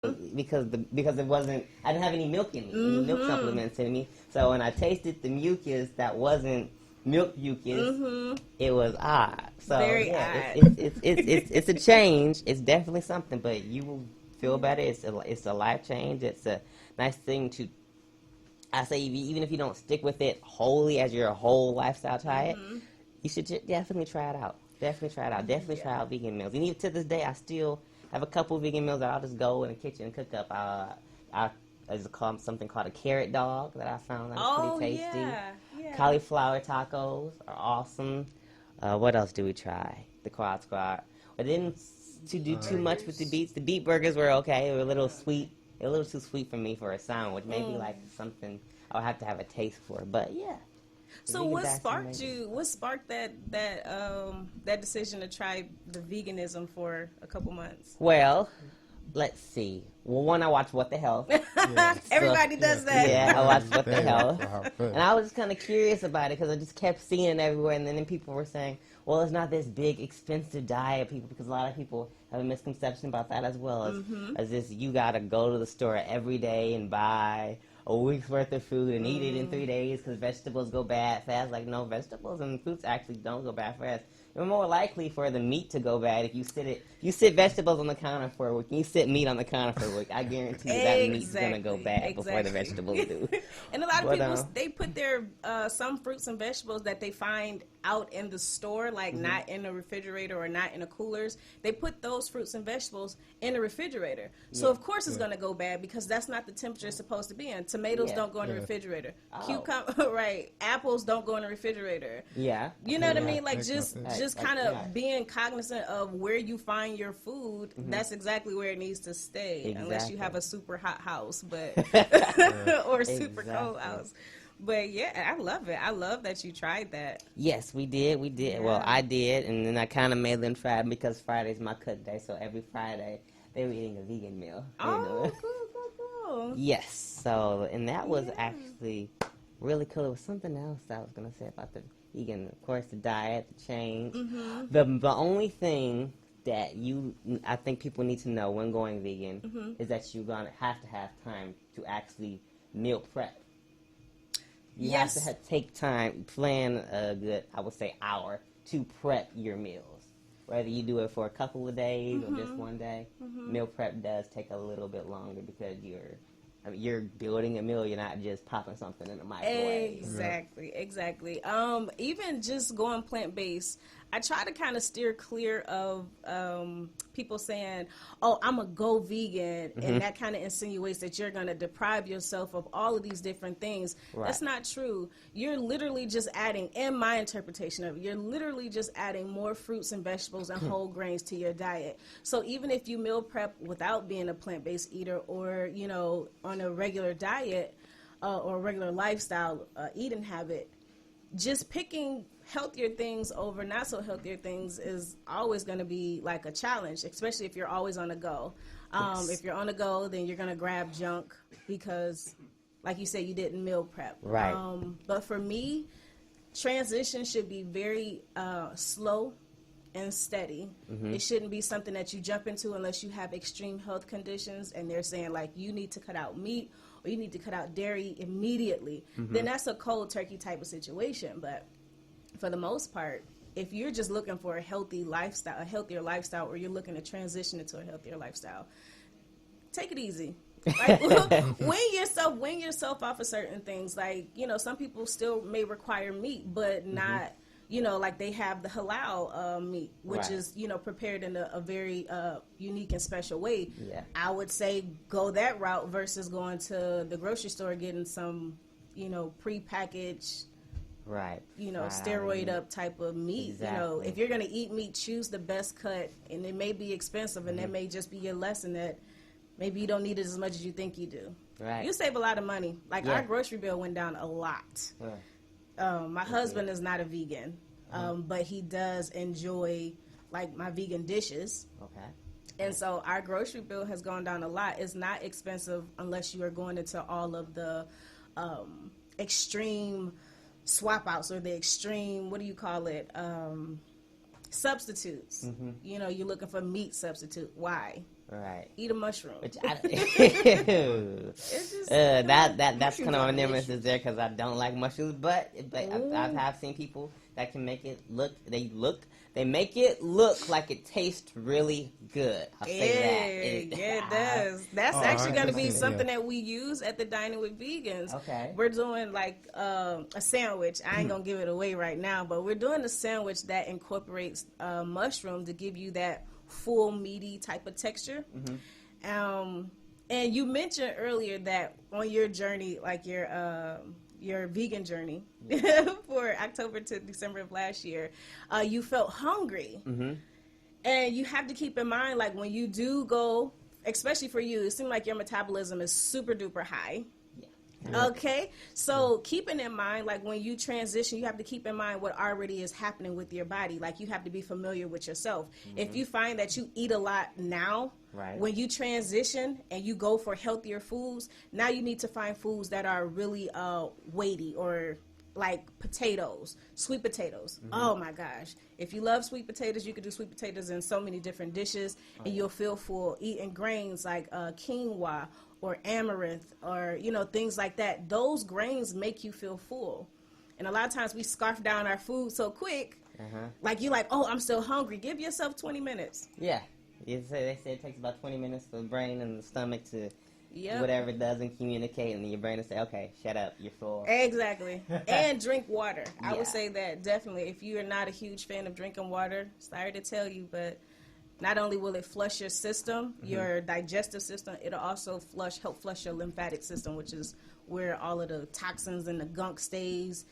because it wasn't. I didn't have any milk in me, any milk supplements in me. So when I tasted the mucus that wasn't milk mucus, it was odd. So Very yeah, odd. it's a change. It's definitely something, but you will feel better. It's a life change. It's a nice thing to. I say even if you don't stick with it wholly as your whole lifestyle, try it. You should definitely try it out. Definitely try it out. Definitely try out vegan meals. And even to this day, I still have a couple of vegan meals that I'll just go in the kitchen and cook up. There's something called a carrot dog that I found that's pretty tasty. Yeah. Cauliflower tacos are awesome. What else do we try? The quad squat. But then to do too much with the beets. The beet burgers were okay. They were a little sweet. They were a little too sweet for me for a sandwich. Maybe like something I would have to have a taste for. But yeah. So what sparked you? What sparked that decision to try the veganism for a couple months? Well, let's see. Well, one, I watched What the Health. Everybody does that. Yeah, I watched What the Health. And I was just kind of curious about it because I just kept seeing it everywhere. And then people were saying, well, it's not this big, expensive diet, because a lot of people have a misconception about that as well. As this, you got to go to the store every day and buy a week's worth of food and eat it in 3 days because vegetables go bad fast. Like, no, vegetables and fruits actually don't go bad fast. You're more likely for the meat to go bad if you sit vegetables on the counter for a week and you sit meat on the counter for a week. I guarantee you that meat's going to go bad before the vegetables do. And a lot of people, they put their some fruits and vegetables that they find out in the store, like not in the refrigerator or not in the coolers, they put those fruits and vegetables in the refrigerator. So of course it's going to go bad because that's not the temperature it's supposed to be in. Tomatoes don't go in the refrigerator. Right. Apples don't go in the refrigerator. Yeah. You know what I mean? Like just kind of being cognizant of where you find your food. That's exactly where it needs to stay, unless you have a super hot house, but or a super cold house. But yeah, I love it. I love that you tried that. Yes, we did. Yeah. Well, I did, and then I kind of made them try it because Friday's my cook day. So every Friday they were eating a vegan meal. Oh, cool. Yes. So, and that was actually really cool. It was something else I was gonna say about the vegan. Of course, the diet, the change. The only thing that I think people need to know when going vegan is that you're gonna have to have time to actually meal prep. You have to take time, plan a good, I would say, hour to prep your meals. Whether you do it for a couple of days or just one day, meal prep does take a little bit longer because you're building a meal. You're not just popping something in the microwave. Exactly. Even just going plant-based, I try to kind of steer clear of people saying, oh, I'm going to go vegan, and that kind of insinuates that you're going to deprive yourself of all of these different things. Right. That's not true. You're literally just adding, in my interpretation of it, you're literally just adding more fruits and vegetables and whole grains to your diet. So even if you meal prep without being a plant-based eater or, on a regular diet or a regular lifestyle eating habit, just picking healthier things over not so healthier things is always going to be like a challenge, especially if you're always on the go. If you're on the go, then you're going to grab junk because, like you said, you didn't meal prep. Right. But for me, transition should be very slow and steady. It shouldn't be something that you jump into unless you have extreme health conditions and they're saying, like, you need to cut out meat or you need to cut out dairy immediately. Then that's a cold turkey type of situation. But for the most part, if you're just looking for a healthy lifestyle, a healthier lifestyle, or you're looking to transition into a healthier lifestyle, take it easy. Like, wean yourself off of certain things. Like, some people still may require meat, but not, like they have the halal meat, which is, prepared in a very unique and special way. Yeah. I would say go that route versus going to the grocery store getting some, prepackaged, steroid up type of meat. Exactly. If you're going to eat meat, choose the best cut, and it may be expensive, and that may just be your lesson that maybe you don't need it as much as you think you do. Right. You save a lot of money. Like our grocery bill went down a lot. My husband is not a vegan, but he does enjoy like my vegan dishes. Okay. And so our grocery bill has gone down a lot. It's not expensive unless you are going into all of the extreme swap outs or the extreme, substitutes. You're looking for meat substitute. Why? Right. Eat a mushroom. Which I, it's just, that's kind of on nemesis there because I don't like mushrooms, but I have seen people that can make it look. They make it look like it tastes really good. I'll say that. It does. That's actually going to be something that we use at the Dining with Vegans. Okay. We're doing like a sandwich. I ain't going to give it away right now, but we're doing a sandwich that incorporates mushroom to give you that full meaty type of texture. Mm-hmm. And you mentioned earlier that on your journey, like your vegan journey for October to December of last year, you felt hungry. Mm-hmm. And you have to keep in mind, like when you do go, especially for you, it seems like your metabolism is super duper high. Yeah. Okay, so keeping in mind, like when you transition, you have to keep in mind what already is happening with your body. Like you have to be familiar with yourself. Mm-hmm. If you find that you eat a lot now, right, when you transition and you go for healthier foods, now you need to find foods that are really weighty, or like potatoes, sweet potatoes. Mm-hmm. Oh my gosh. If you love sweet potatoes, you could do sweet potatoes in so many different dishes, and you'll feel full. Eating grains like quinoa or amaranth, or things like that. Those grains make you feel full. And a lot of times we scarf down our food so quick, like you're like, oh, I'm still hungry. Give yourself 20 minutes. Yeah. They say it takes about 20 minutes for the brain and the stomach to whatever it doesn't communicate, and then your brain will say, okay, shut up, you're full. Exactly. And drink water. I would say that definitely. If you are not a huge fan of drinking water, sorry to tell you, but not only will it flush your system, your digestive system, it'll also help flush your lymphatic system, which is where all of the toxins and the gunk stays.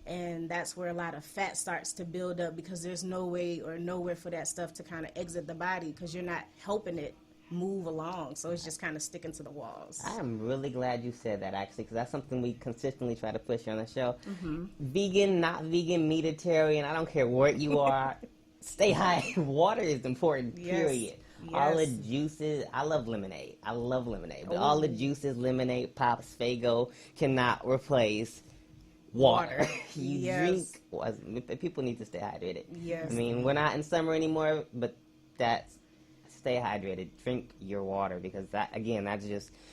And that's where a lot of fat starts to build up, because there's no way or nowhere for that stuff to kind of exit the body, because you're not helping it move along. So it's just kind of sticking to the walls. I am really glad you said that, actually, because that's something we consistently try to push on the show. Vegan, not vegan, meatitarian, I don't care what you are. Stay high. Water is important, period. Yes. All the juices, I love lemonade. But all the juices, lemonade, pops, Faygo, cannot replace water. You drink, people need to stay hydrated. Yes. I mean, we're not in summer anymore, but stay hydrated. Drink your water, because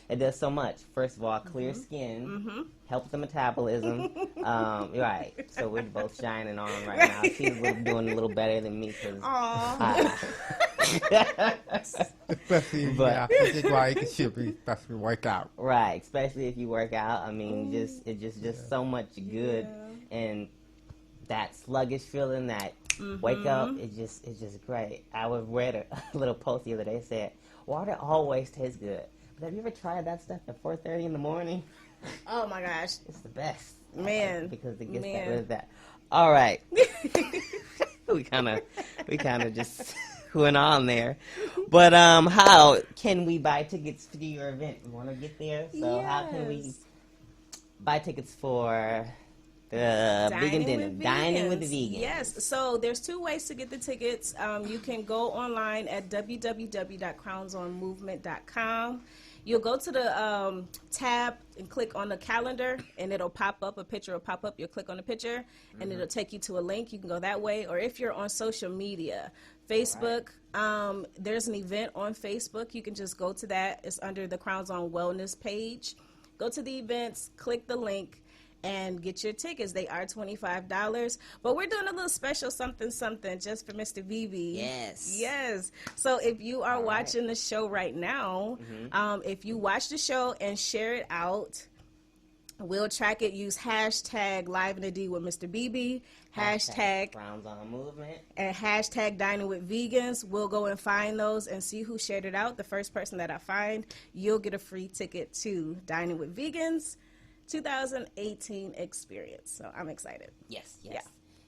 it does so much. First of all, clear skin, helps the metabolism. Right. So we're both shining on right now. She's doing a little better than me. Especially especially work out. Right. Especially if you work out. I mean, it's just so much good, and that sluggish feeling, that wake up, it's just great. I read a little post the other day, said water always tastes good. But have you ever tried that stuff at 4:30 in the morning? Oh my gosh, it's the best, man, because it gets rid of that. All right, we kind of just went on there, but how can we buy tickets to your event? We want to get there, so how can we buy tickets for vegan dinner, Dining with the Vegans? Yes, so there's two ways to get the tickets. You can go online at www.crownsonmovement.com. You'll go to the tab and click on the calendar, and it'll pop up, a picture will pop up. You'll click on the picture, and it'll take you to a link. You can go that way, or if you're on social media, Facebook, there's an event on Facebook. You can just go to that. It's under the Crowns on Wellness page. Go to the events, click the link, and get your tickets. They are $25, but we're doing a little special something just for Mr. BB. Yes. So if you are watching the show right now, if you watch the show and share it out, we'll track it. Use hashtag Live in the D with Mr. BB, hashtag Crowns on Movement, and hashtag Dining with Vegans. We'll go and find those and see who shared it out. The first person that I find, you'll get a free ticket to Dining with Vegans 2018 experience. So I'm excited. Yes. Yeah.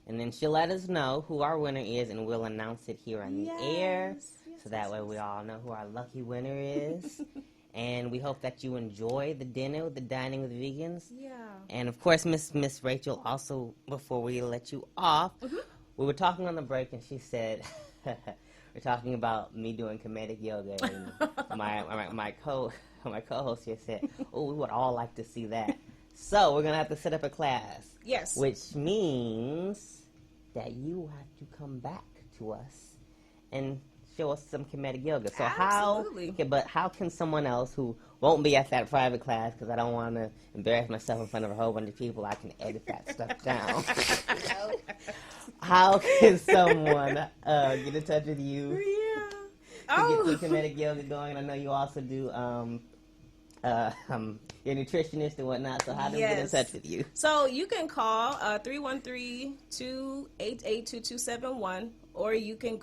And then she'll let us know who our winner is, and we'll announce it here on the air. So that way we all know who our lucky winner is. And we hope that you enjoy the dinner with the Dining with Vegans. Yeah. And of course, Miss Rachel, also, before we let you off, we were talking on the break, and she said, we're talking about me doing Kemetic yoga, and my co-host here said, oh, we would all like to see that. So we're going to have to set up a class. Yes. Which means that you have to come back to us and show us some Kemetic yoga. So Absolutely. how can someone else who won't be at that private class, because I don't want to embarrass myself in front of a whole bunch of people, I can edit that stuff down. How can someone get in touch with you to get some Kemetic yoga going? I know you also do you're a nutritionist and whatnot, so how do we get in touch with you? So you can call 313-288-2271, or you can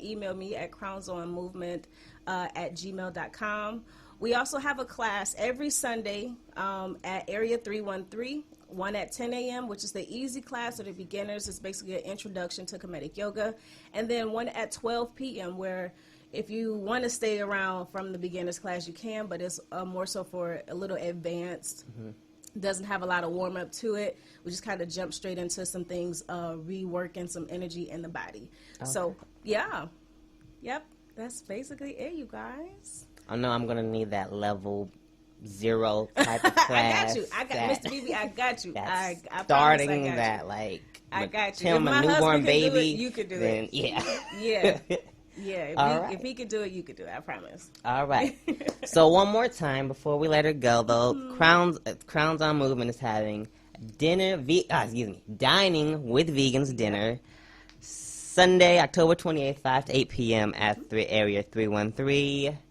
email me at crownsonmovement@gmail.com. We also have a class every Sunday at Area 313, one at 10 a.m., which is the easy class for the beginners. It's basically an introduction to Kemetic yoga. And then one at 12 p.m., where if you want to stay around from the beginner's class, you can, but it's more so for a little advanced. Doesn't have a lot of warm-up to it. We just kind of jump straight into some things, reworking some energy in the body. Okay. So, yeah. Yep, that's basically it, you guys. I know I'm going to need that level 0 type of class. I got Mr. BB, I got you. I starting I got that, you. like, I got you. Tim, a newborn baby. You could do then, it. Yeah. Yeah. Yeah, Right. If he could do it, you could do it. I promise. All right. So one more time before we let her go, though, Crowns on Movement is having dining with vegans dinner Sunday, October 28th, 5 to 8 p.m. at Area 313. Yep.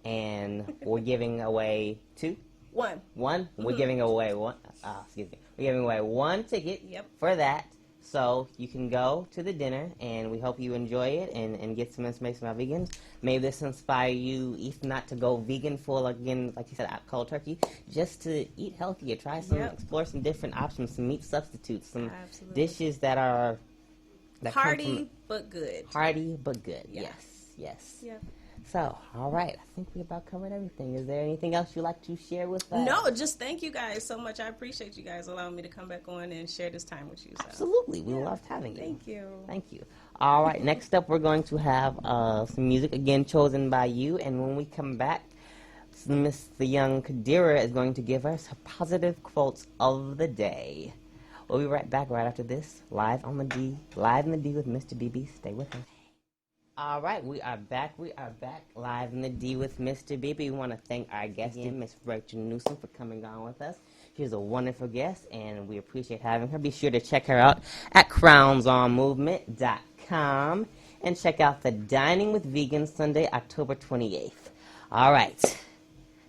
And we're giving away one. We're giving away one. We're giving away one ticket for that. So you can go to the dinner, and we hope you enjoy it and get some information about vegans. Maybe this inspire you, if not to go vegan full again, like you said, cold turkey, just to eat healthier. Try explore some different options, some meat substitutes, some dishes that are hearty but good. Hearty but good. Yeah. Yes. Yeah. So, all right. I think we about covered everything. Is there anything else you'd like to share with us? No, just thank you guys so much. I appreciate you guys allowing me to come back on and share this time with you. So. Absolutely. We loved having you. Thank you. Thank you. All right. Next up, we're going to have some music, again, chosen by you. And when we come back, Miss the young Kadira is going to give us her positive quotes of the day. We'll be right back right after this, live in the D with Mr. BB. Stay with us. All right, we are back live in the D with Mr. BB. We want to thank our guest, Miss Rachel Newsome, for coming on with us. She's a wonderful guest, and we appreciate having her. Be sure to check her out at crownsonmovement.com and check out the Dining with Vegans Sunday, October 28th. All right,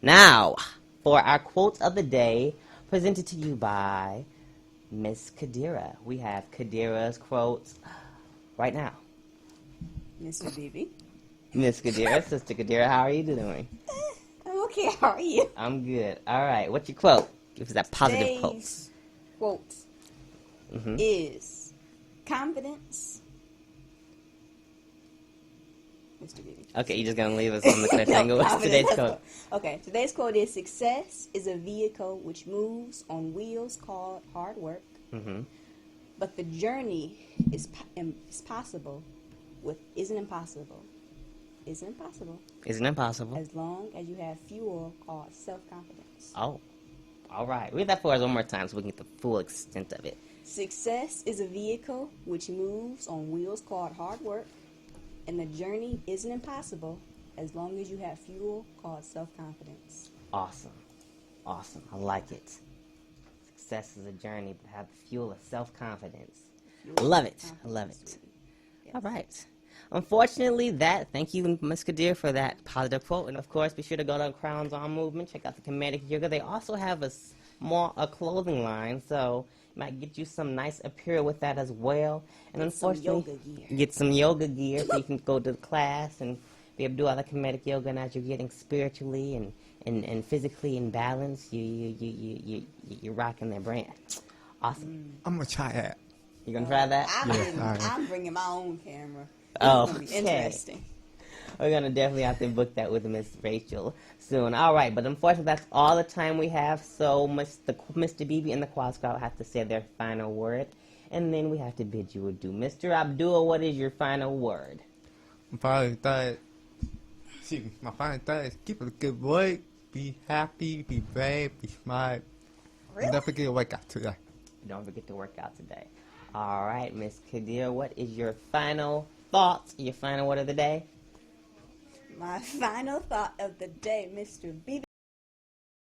now for our quotes of the day, presented to you by Miss Kadira. We have Kadira's quotes right now. Mr. BB. Miss Kadira, Sister Kadira, how are you doing? I'm okay. How are you? I'm good. All right. What's your quote? Give us that positive quote. Today's quote is confidence. Mr. BB. Okay, you're just going to leave us on the cliffhanger. What's today's quote? Okay, today's quote is, success is a vehicle which moves on wheels called hard work, but the journey is possible. Isn't impossible as long as you have fuel called self-confidence. Oh, all right. Read that for us one more time so we can get the full extent of it. Success is a vehicle which moves on wheels called hard work, and the journey isn't impossible as long as you have fuel called self-confidence. Awesome. I like it. Success is a journey, but have the fuel of self-confidence. Love it. Yes. All right. Unfortunately, thank you, Ms. Kadir, for that positive quote. And, of course, be sure to go to Crowns On Movement. Check out the Kemetic Yoga. They also have a clothing line, so it might get you some nice apparel with that as well. And unfortunately, get some yoga gear so you can go to the class and be able to do all the Kemetic Yoga. And as you're getting spiritually and physically in balance, you're rocking their brand. Awesome. I'm going to try that. You going to try that? I'm bringing my own camera. Oh, it's going to be interesting. We're going to definitely have to book that with Miss Rachel soon. All right, but unfortunately, that's all the time we have. So Mr. BB and the Quad Squad have to say their final word, and then we have to bid you adieu. Mr. Abdul, what is your final word? My final thought is keep a good boy, be happy, be brave, be smart. Really? And don't forget to work out today. Don't forget to work out today. All right, Miss Kadir, what is your final thoughts, your final word of the day? My final thought of the day, Mr. B.